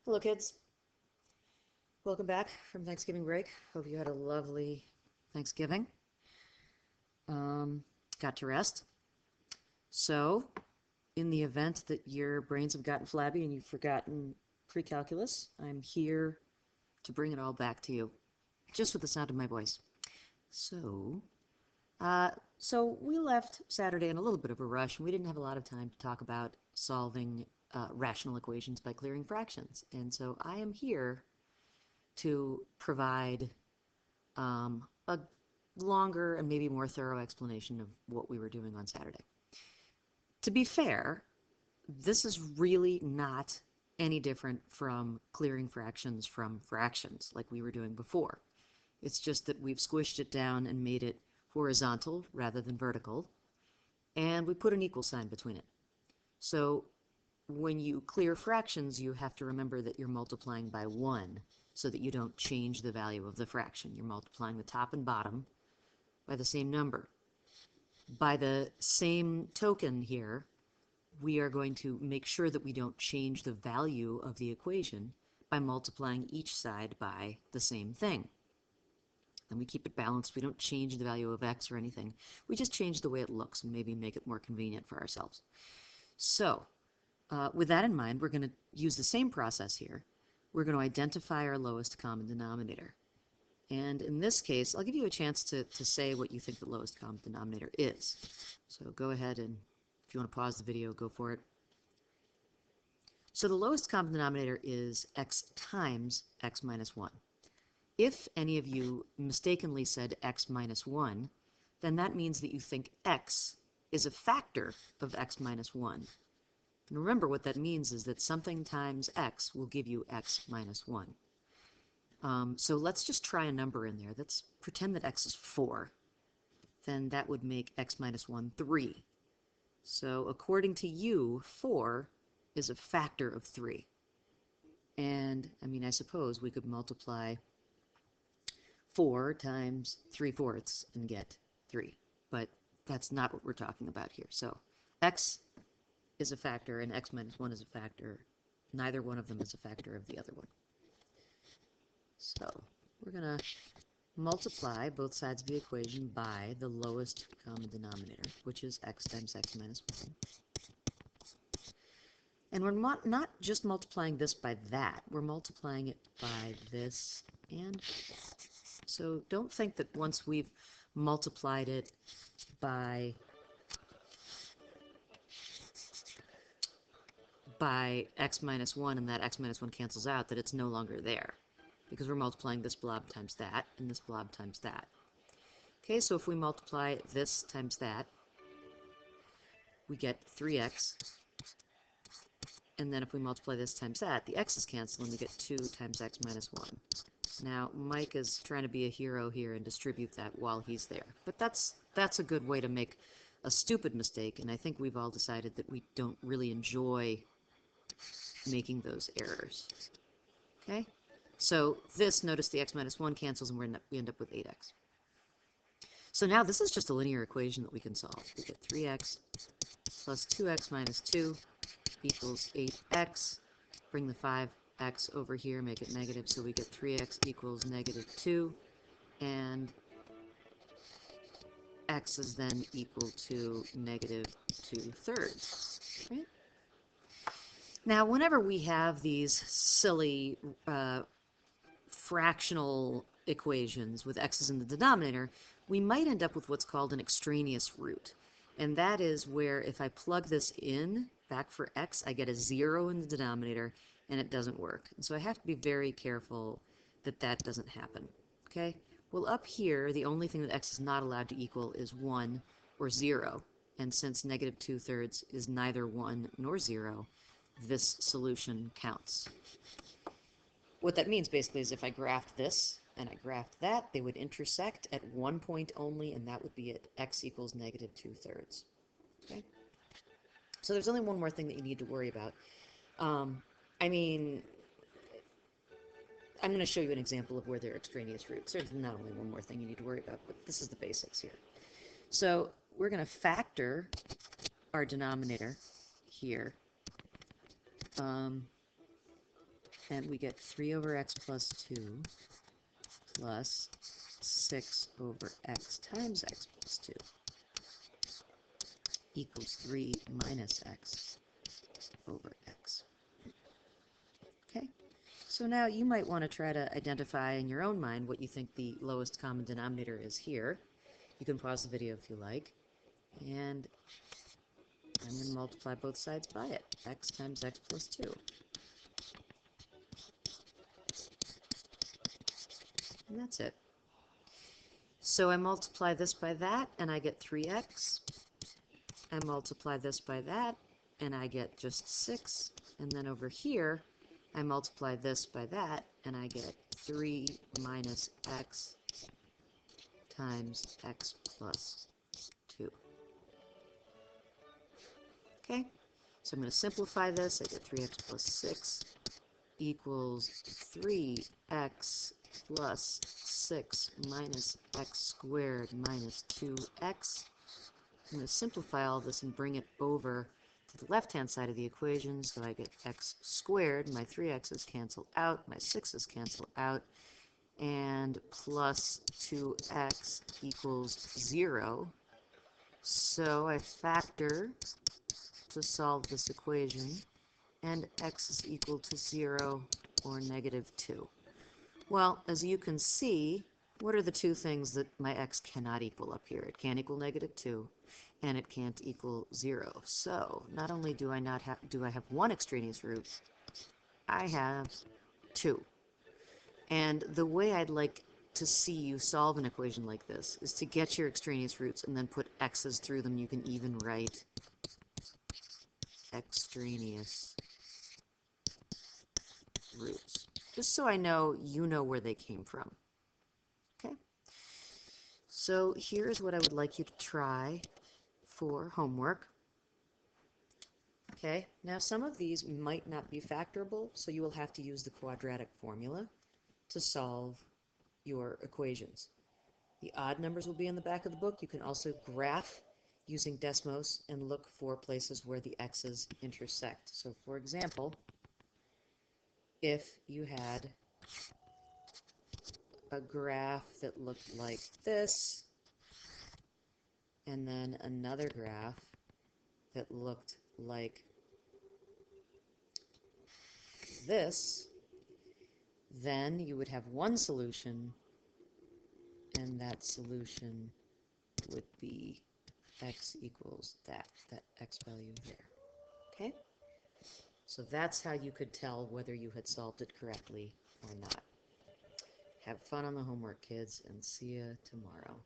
Hello, kids. Welcome back from Thanksgiving break. Hope you had a lovely Thanksgiving. Um, got to rest. So, in the event that your brains have gotten flabby and you've forgotten pre-calculus, I'm here to bring it all back to you, just with the sound of my voice. So, uh, so we left Saturday in a little bit of a rush, and we didn't have a lot of time to talk about solving rational equations by clearing fractions. And so I am here to provide a longer and maybe more thorough explanation of what we were doing on Saturday. To be fair, this is really not any different from clearing fractions from fractions like we were doing before. It's just that we've squished it down and made it horizontal rather than vertical, and we put an equal sign between it. So when you clear fractions, you have to remember that you're multiplying by 1 so that you don't change the value of the fraction. You're multiplying the top and bottom by the same number. By the same token here, we are going to make sure that we don't change the value of the equation by multiplying each side by the same thing. And we keep it balanced. We don't change the value of x or anything. We just change the way it looks and maybe make it more convenient for ourselves. So, with that in mind, we're going to use the same process here. We're going to identify our lowest common denominator. And in this case, I'll give you a chance to say what you think the lowest common denominator is. So go ahead and, if you want to pause the video, go for it. So the lowest common denominator is x times x minus 1. If any of you mistakenly said x minus 1, then that means that you think x is a factor of x minus 1. And remember, what that means is that something times x will give you x minus 1. So let's just try a number in there. Let's pretend that x is 4. Then that would make x minus 1 3. So according to you, 4 is a factor of 3. And, I suppose we could multiply 4 times 3/4 and get 3. But that's not what we're talking about here. So x is a factor and x minus 1 is a factor. Neither one of them is a factor of the other one. So we're going to multiply both sides of the equation by the lowest common denominator, which is x times x minus 1. And we're not just multiplying this by that, we're multiplying it by this and this. So don't think that once we've multiplied it by x minus 1 and that x minus 1 cancels out, that it's no longer there, because we're multiplying this blob times that and this blob times that. Okay, so if we multiply this times that, we get 3x, and then if we multiply this times that, the x's cancel and we get 2 times x minus 1. Now, Mike is trying to be a hero here and distribute that while he's there. But that's a good way to make a stupid mistake, and I think we've all decided that we don't really enjoy making those errors. Okay? So this, notice the x minus 1 cancels and we end up with 8x. So now this is just a linear equation that we can solve. We get 3x plus 2x minus 2 equals 8x. Bring the 5x over here, make it negative, so we get 3x equals negative 2, and x is then equal to negative 2/3. Right? Now, whenever we have these silly fractional equations with x's in the denominator, we might end up with what's called an extraneous root. And that is where if I plug this in back for x, I get a 0 in the denominator, and it doesn't work. And so I have to be very careful that that doesn't happen. Okay? Well, up here, the only thing that x is not allowed to equal is 1 or 0. And since negative 2/3 is neither 1 nor 0, this solution counts. What that means basically is if I graphed this and I graphed that, they would intersect at one point only, and that would be at x equals negative 2/3. Okay? So there's only one more thing that you need to worry about. I mean, I'm going to show you an example of where there are extraneous roots. There's not only one more thing you need to worry about, but this is the basics here. So we're going to factor our denominator here and we get 3 over x plus 2 plus 6 over x times x plus 2 equals 3 minus x over x. Okay, so now you might want to try to identify in your own mind what you think the lowest common denominator is here. You can pause the video if you like, and I'm going to multiply both sides by it, x times x plus 2. And that's it. So I multiply this by that, and I get 3x. I multiply this by that, and I get just 6. And then over here, I multiply this by that, and I get 3 minus x times x plus 2. Okay, so I'm going to simplify this. I get 3x plus 6 equals 3x plus 6 minus x squared minus 2x. I'm going to simplify all this and bring it over to the left-hand side of the equation, so I get x squared. My 3x's cancel out, my 6's cancel out, and plus 2x equals 0. So I factor to solve this equation, and x is equal to 0 or negative 2. Well, as you can see, what are the two things that my x cannot equal up here? It can't equal negative 2, and it can't equal 0. So not only do I have one extraneous root, I have 2. And the way I'd like to see you solve an equation like this is to get your extraneous roots and then put x's through them. You can even write extraneous roots, just so I know you know where they came from. Okay? So here's what I would like you to try for homework. Okay, now some of these might not be factorable, so you will have to use the quadratic formula to solve your equations. The odd numbers will be in the back of the book. You can also graph using Desmos and look for places where the x's intersect. So for example, if you had a graph that looked like this, and then another graph that looked like this, then you would have one solution, and that solution would be x equals that x value there. Okay? So that's how you could tell whether you had solved it correctly or not. Have fun on the homework, kids, and see you tomorrow.